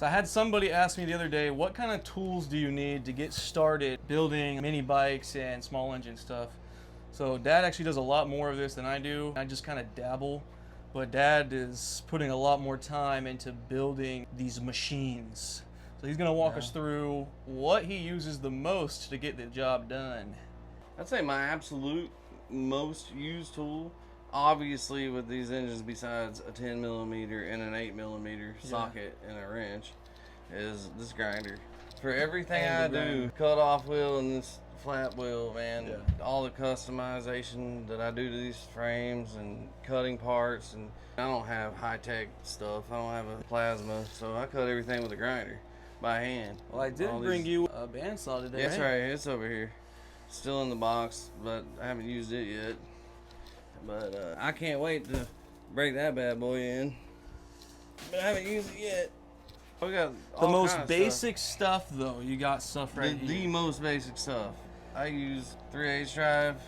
So I had somebody ask me the other day, what kind of tools do you need to get started building mini bikes and small engine stuff? So Dad actually does a lot more of this than I do. I just kind of dabble, but Dad is putting a lot more time into building these machines. So he's gonna walk us through what he uses the most to get the job done. I'd say my absolute most used tool, obviously with these engines besides a 10 millimeter and an 8 millimeter socket and a wrench, is this grinder. For everything I do, cut off wheel and this flat wheel, man, all the customization that I do to these frames and cutting parts, and I don't have high-tech stuff. I don't have a plasma, so I cut everything with a grinder by hand. Well, I did bring you a bandsaw today. That's right, it's over here. Still in the box, but I haven't used it yet. But I can't wait to break that bad boy in. But I haven't used it yet. We got the most basic stuff, though. You got stuff right here. The most basic stuff. I use 3/8 drive.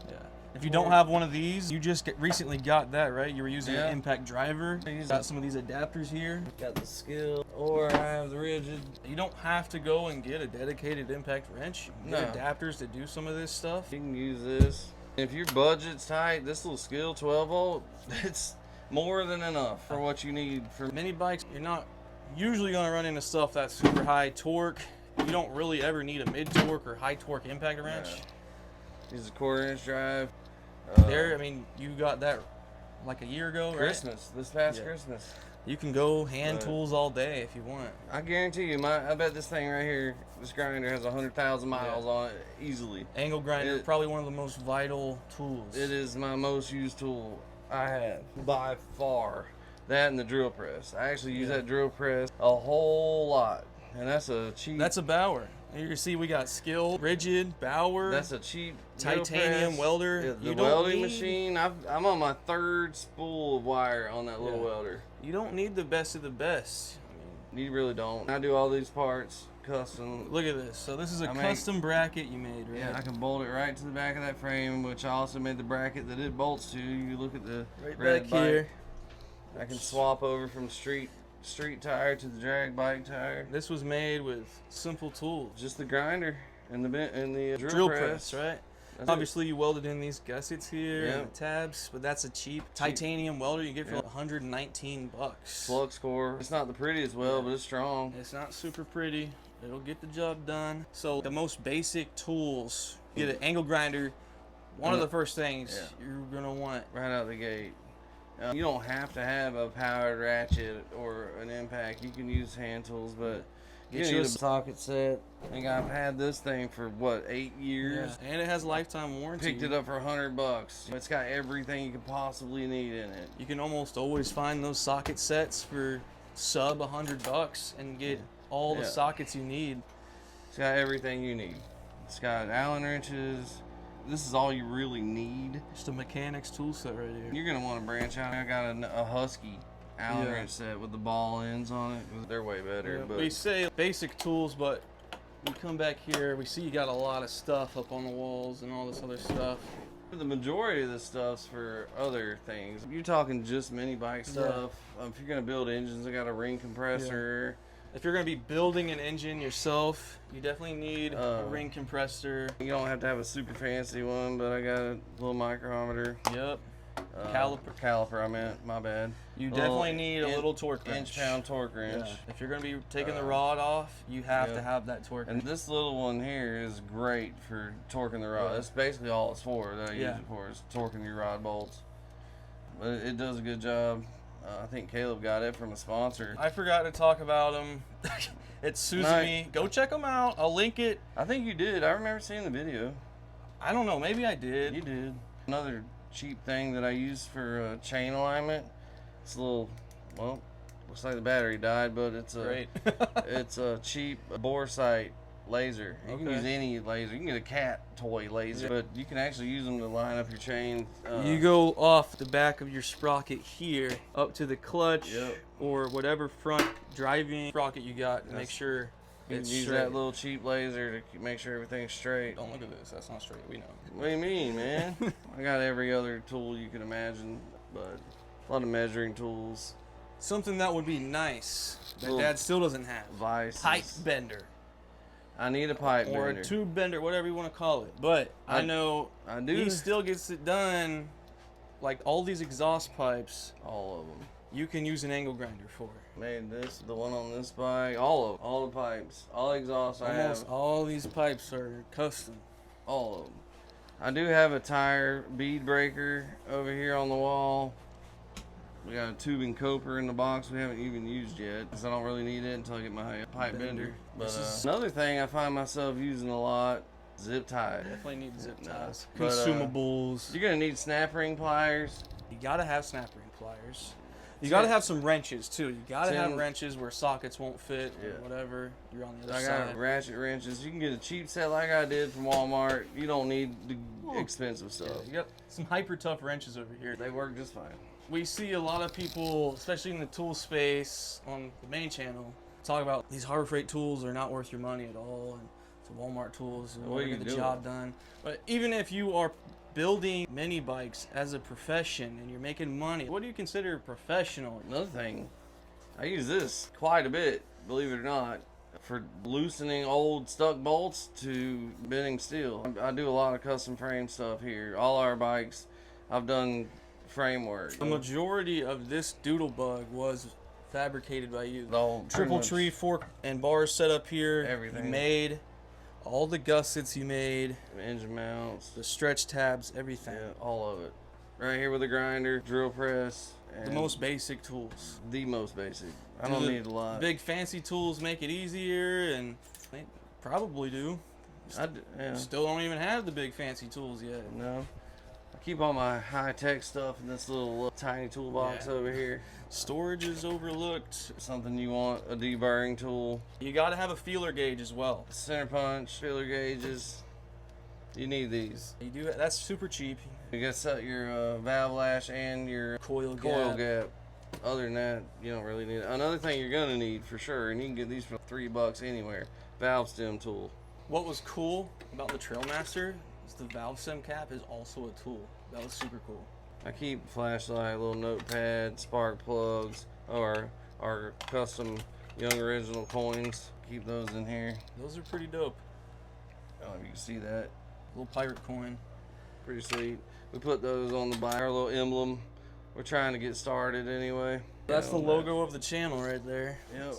Yeah. If you don't have one of these, you just recently got that, right? You were using an impact driver. You got some of these adapters here. Got the skill, or I have the rigid. You don't have to go and get a dedicated impact wrench. You can get adapters to do some of this stuff. You can use this. If your budget's tight, this little skill 12 volt, it's more than enough for what you need. For mini bikes, you're not usually going to run into stuff that's super high torque. You don't really ever need a mid torque or high torque impact wrench. Use a 1/4 inch drive. I mean, you got that like a year ago, Christmas, this past Christmas. You can go hand tools all day if you want. I guarantee you, I bet this thing right here, this grinder has 100,000 miles on it easily. Angle grinder, probably one of the most vital tools. It is my most used tool I have by far. That and the drill press. I actually use that drill press a whole lot, and that's a cheap. That's a Bauer. Here you see we got Skill, Rigid, Bauer. That's a cheap titanium welder. The welding machine. I'm on my 3rd spool of wire on that little welder. You don't need the best of the best. I mean, you really don't. I do all these parts custom. Look at this. So this is a custom bracket you made, right? Yeah, I can bolt it right to the back of that frame, which I also made the bracket that it bolts to. You look at the red back here. I can swap over from street tire to the drag bike tire. This was made with simple tools. Just the grinder and the drill press, right? Obviously, you welded in these gussets here and the tabs, but that's a cheap titanium welder you get for $119. Flux core. It's not the prettiest weld, but it's strong. It's not super pretty. It'll get the job done. So the most basic tools, get an angle grinder. One of the first things you're gonna want right out the gate. You don't have to have a powered ratchet or an impact. You can use hand tools, but you need a socket set. I think I've had this thing for what, 8 years? Yeah. And it has lifetime warranty. Picked it up for $100. It's got everything you could possibly need in it. You can almost always find those socket sets for sub $100 and get all the sockets you need. It's got everything you need. It's got Allen wrenches. This is all you really need. Just a mechanic's tool set right here. You're gonna want to branch out. I got a Husky Allen wrench set with the ball ends on it. They're way better. But we say basic tools, but we come back here, we see you got a lot of stuff up on the walls and all this other stuff. The majority of this stuff's for other things. You're talking just mini bike stuff. If you're gonna build engines, I got a ring compressor. If you're going to be building an engine yourself, you definitely need a ring compressor. You don't have to have a super fancy one, but I got a little micrometer. Yep. Caliper, I meant. My bad. You definitely need a little torque wrench. Inch-pound torque wrench. Yeah. If you're going to be taking the rod off, you have to have that torque wrench. And this little one here is great for torquing the rod. That's basically all it's for that I use it for, is torquing your rod bolts. But it does a good job. I think Caleb got it from a sponsor. I forgot to talk about them. It's Suzumi. Go check them out. I'll link it. I think you did. I remember seeing the video. I don't know. Maybe I did. You did. Another cheap thing that I use for chain alignment. It's a little, well, looks like the battery died, but it's a it's a cheap bore sight laser. You can use any laser. You can get a cat toy laser, but you can actually use them to line up your chain. You go off the back of your sprocket here up to the clutch or whatever front driving sprocket you got to make sure it's straight. Use that little cheap laser to make sure everything's straight. Don't look at this. That's not straight. We know. What do you mean, man? I got every other tool you can imagine, but a lot of measuring tools. Something that would be nice that Little Dad still doesn't have. Vices. Pipe bender. I need a pipe Or bender. a tube bender, whatever you want to call it. But I know I do. he still gets it done. Like all these exhaust pipes, All of them. you can use an angle grinder for. Made this, the one on this bike, all the pipes, all exhausts I Almost have, all these pipes are custom. all of them. I do have a tire bead breaker over here on the wall. We got a tubing coper in the box we haven't even used yet, because I don't really need it until I get my pipe bender. But another thing I find myself using a lot, zip ties. Definitely need zip ties. But, Consumables. You're gonna need snap ring pliers. You gotta have snap ring pliers. You gotta have some wrenches too. You gotta have 10 wrenches where sockets won't fit Yeah. or whatever. You're on the other I side. got ratchet wrenches. You can get a cheap set like I did from Walmart. You don't need the expensive stuff. Yeah, you got some hyper tough wrenches over here. They work just fine. We see a lot of people, especially in the tool space on the main channel, talk about these Harbor Freight tools are not worth your money at all, and it's Walmart tools and What are you get the doing? job done. But even if you are building mini bikes as a profession and you're making money, what do you consider professional? Another thing, I use this quite a bit, believe it or not, for loosening old stuck bolts to bending steel. I do a lot of custom frame stuff here. All our bikes, I've done framework. The majority of this doodle bug was fabricated by you. The whole- Triple pretty tree fork and bars set up here. Everything. You made all the gussets you made, much engine mounts, the stretch tabs, everything. yeah, all of it. Right here with a grinder, drill press, and The most basic tools. the most basic. I Do don't the need a lot. Big fancy tools make it easier, and they probably do. Yeah. Still don't even have the big fancy tools yet. No. I keep all my high-tech stuff in this little tiny toolbox Yeah. over here. Storage is overlooked. Something you want, a deburring tool, You got to have a feeler gauge as well. center punch, filler gauges. You need these. You do that's super cheap. You got to set your valve lash and your Coil coil gap. gap. Other than that, you don't really need it. Another thing you're gonna need for sure, and you can get these for $3 anywhere. Valve stem tool. What was cool about the Trailmaster is the valve stem cap is also a tool. That was super cool. I keep flashlight, little notepad, spark plugs, or our custom Young Original coins. Keep those in here. Those are pretty dope. I don't know if you can see that. Little pirate coin. Pretty sweet. We put those on the bike. Our little emblem. We're trying to get started anyway. That's the You know, logo of the channel right there. Yep.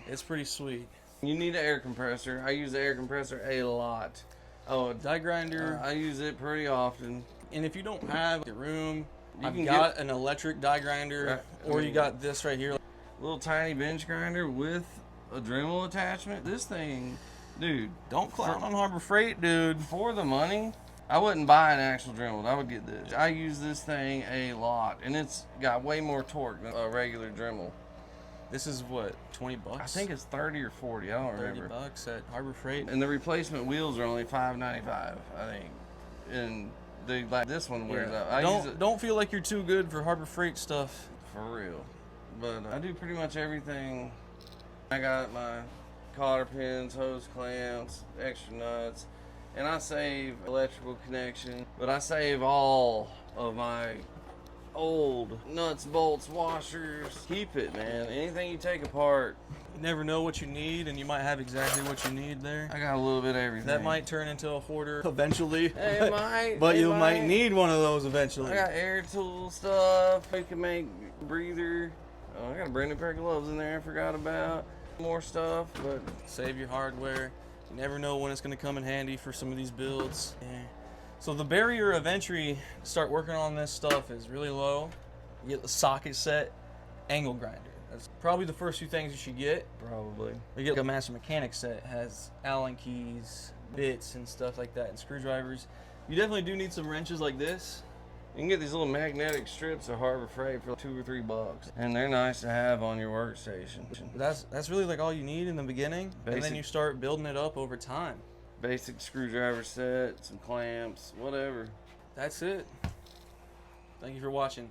It's pretty sweet. You need an air compressor. I use the air compressor a lot. Oh, Die grinder. I use it pretty often. And if you don't have the room, You I've can got an electric die grinder, Right. or you got this right here. Little tiny bench grinder with a Dremel attachment. This thing, dude, Don't clown on Harbor Freight, dude. for the money, I wouldn't buy an actual Dremel. I would get this. I use this thing a lot, and it's got way more torque than a regular Dremel. This is what, 20 bucks? I think it's 30 or 40. I don't 30 remember. bucks at Harbor Freight. And the replacement wheels are only $5.95, I think. And they like this one wears out. I use it Don't feel like you're too good for Harbor Freight stuff. for real. But I do pretty much everything. I got my cotter pins, hose clamps, extra nuts, and I save electrical connection. But I save all of my old nuts, bolts, washers. Keep it, man. Anything you take apart, You never know what you need, and you might have exactly what you need there. I got a little bit of everything. That might turn into a hoarder eventually. It might. But it you might need one of those eventually. I got air tool stuff. We can make breather. Oh, I got a brand new pair of gloves in there I forgot about. More stuff, but Save your hardware. You never know when it's going to come in handy for some of these builds. Yeah. So the barrier of entry to start working on this stuff is really low. You get the socket set, angle grinder. That's probably the first few things you should get. probably. You get a master mechanic set. It has Allen keys, bits, and stuff like that, and screwdrivers. You definitely do need some wrenches like this. You can get these little magnetic strips at Harbor Freight for $2 or $3, and they're nice to have on your workstation. But that's really like all you need in the beginning, and then Basic. you start building it up over time. Basic screwdriver set, some clamps, whatever. That's it. Thank you for watching.